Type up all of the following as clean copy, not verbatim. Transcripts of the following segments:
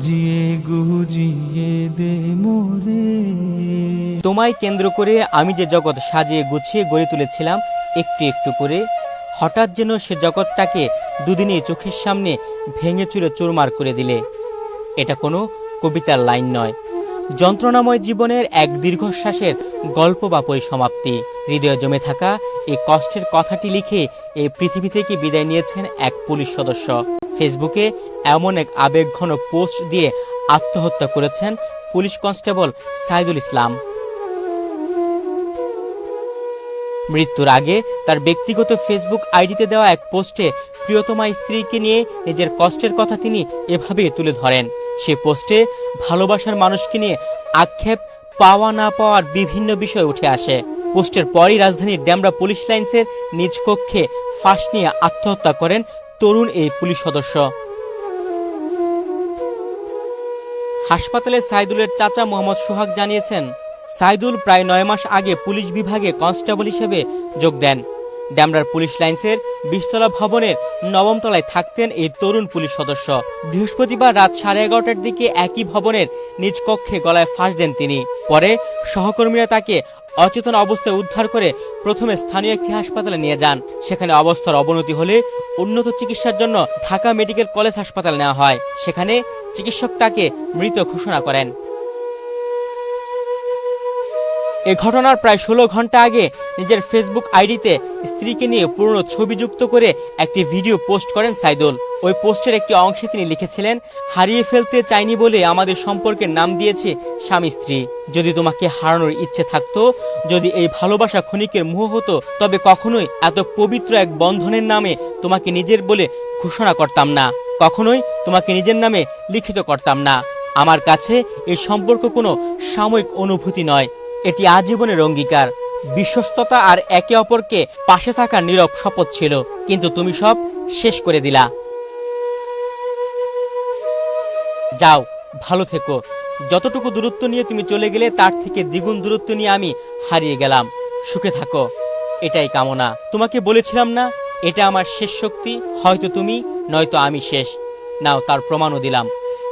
সাজিয়ে গুজিয়ে দে মোরে। তোমায় কেন্দ্র করে আমি যে জগৎ সাজিয়ে গুছিয়ে গড়ে তুলেছিলাম একটু একটু করে, হঠাৎ যেন সে জগৎটাকে দুদিনে চোখের সামনে ভেঙে চুরে চুরমার করে দিলে। এটা কোনো কবিতার লাইন নয়, যন্ত্রণাময় জীবনের এক দীর্ঘশ্বাসের গল্প বা পরিসমাপ্তি। হৃদয়ে জমে থাকা এই কষ্টের কথাটি লিখে এই পৃথিবী থেকে বিদায় নিয়েছেন এক পুলিশ সদস্য। ফেসবুকে এমন এক আবেগঘন পোস্ট দিয়ে আত্মহত্যা করেছেন পুলিশ কনস্টেবল সাইদুল ইসলাম। মৃত্যুর আগে তার ব্যক্তিগত ফেসবুক আইডিতে দেওয়া এক পোস্টে প্রিয়তমা স্ত্রীকে নিয়ে নিজের কষ্টের কথা তিনি এভাবে তুলে ধরেন। সে পোস্টে ভালোবাসার মানুষকে নিয়ে আক্ষেপ, পাওয়া না পাওয়ার বিভিন্ন বিষয় উঠে আসে। পোস্টের পরই রাজধানীর ডেমরা পুলিশ লাইন্সের নিজ কক্ষে ফাঁস নিয়ে আত্মহত্যা করেন তরুণ এই পুলিশ সদস্য। হাসপাতালে সাইদুলের চাচা মোহাম্মদ সোহাগ জানিয়েছেন, সাইদুল প্রায় 9 মাস আগে পুলিশ বিভাগে কনস্টেবল হিসেবে যোগ দেন। ডেমরার পুলিশ লাইন্সের 20তলা ভবনের 9ম তলায় থাকতেন এই তরুণ পুলিশ সদস্য। বৃহস্পতিবার রাত 11:30টার দিকে একই ভবনের নিজ কক্ষে গলায় ফাঁস দেন তিনি। পরে সহকর্মীরা তাকে অচেতন অবস্থায় উদ্ধার করে প্রথমে স্থানীয় একটি হাসপাতালে নিয়ে যান। সেখানে অবস্থার অবনতি হলে উন্নত চিকিৎসার জন্য ঢাকা মেডিকেল কলেজ হাসপাতালে নেওয়া হয়। সেখানে চিকিৎসক তাকে মৃত ঘোষণা করেন। এ ঘটনার প্রায় 16 ঘন্টা আগে নিজের ফেসবুক আইডিতে স্ত্রীকে নিয়ে পুরনো ছবি যুক্ত করে একটি ভিডিও পোস্ট করেন সাইদুল। ওই পোস্টের একটি অংশে তিনি লিখেছিলেন, হারিয়ে ফেলতে চাইনি বলে আমাদের সম্পর্কের নাম দিয়েছে স্বামী স্ত্রী। যদি তোমাকে হারানোর ইচ্ছে থাকতো, যদি এই ভালোবাসা ক্ষণিকের মোহ হতো, তবে কখনোই এত পবিত্র এক বন্ধনের নামে তোমাকে নিজের বলে ঘোষণা করতাম না, কখনোই তোমাকে নিজের নামে লিখিত করতাম না। আমার কাছে এই সম্পর্ক কোনো সাময়িক অনুভূতি নয়, এটি আজীবনের অঙ্গীকার, বিশ্বস্ততা আর একে অপরকে পাশে থাকার নীরব শপথ ছিল। কিন্তু তুমি সব শেষ করে দিলা। যাও, ভালো থেকো। যতটুকু দূরত্ব নিয়ে তুমি চলে গেলে তার থেকে দ্বিগুণ দূরত্ব নিয়ে আমি হারিয়ে গেলাম। সুখে থাকো, এটাই কামনা। তোমাকে বলেছিলাম না, এটা আমার শেষ শক্তি, হয়তো তুমি নয়তো আমি শেষ। নাও, তার প্রমাণও দিলাম।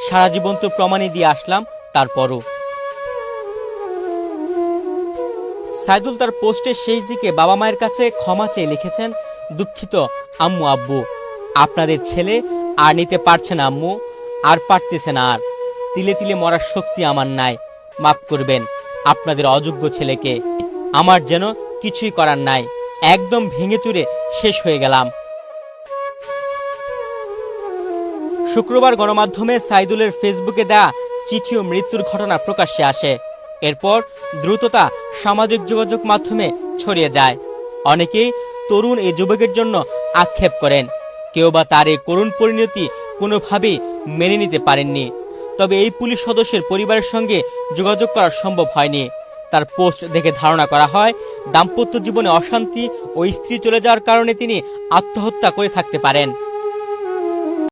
সারা জীবন তো প্রমাণই দিয়ে আসলাম। তারপরও সাইদুল তার পোস্টের শেষ দিকে বাবা মায়ের কাছে ক্ষমা চেয়ে লিখেছেন, দুঃখিত আম্মু আব্বু, আপনাদের ছেলে আর নিতে পারছে না আম্মু, আর পারতেছে না, আর তিলে তিলে মরার শক্তি আমার নাই। মাফ করবেন আপনাদের অযোগ্য ছেলেকে, আমার যেন কিছুই করার নাই, একদম ভেঙে চুরে শেষ হয়ে গেলাম। শুক্রবার গণমাধ্যমে সাইদুলের ফেসবুকে দেয়া চিঠি ও মৃত্যুর ঘটনা প্রকাশ্যে আসে। এরপর দ্রুততা সামাজিক যোগাযোগ মাধ্যমে ছড়িয়ে যায়। অনেকেই তরুণ এই যুবকের জন্য আক্ষেপ করেন, কেউ বা তার এই করুণ পরিণতি কোনোভাবেই মেনে নিতে পারেননি। তবে এই পুলিশ সদস্যের পরিবারের সঙ্গে যোগাযোগ করা সম্ভব হয়নি। তার পোস্ট দেখে ধারণা করা হয় দাম্পত্য জীবনে অশান্তি ও স্ত্রী চলে যাওয়ার কারণে তিনি আত্মহত্যা করে থাকতে পারেন।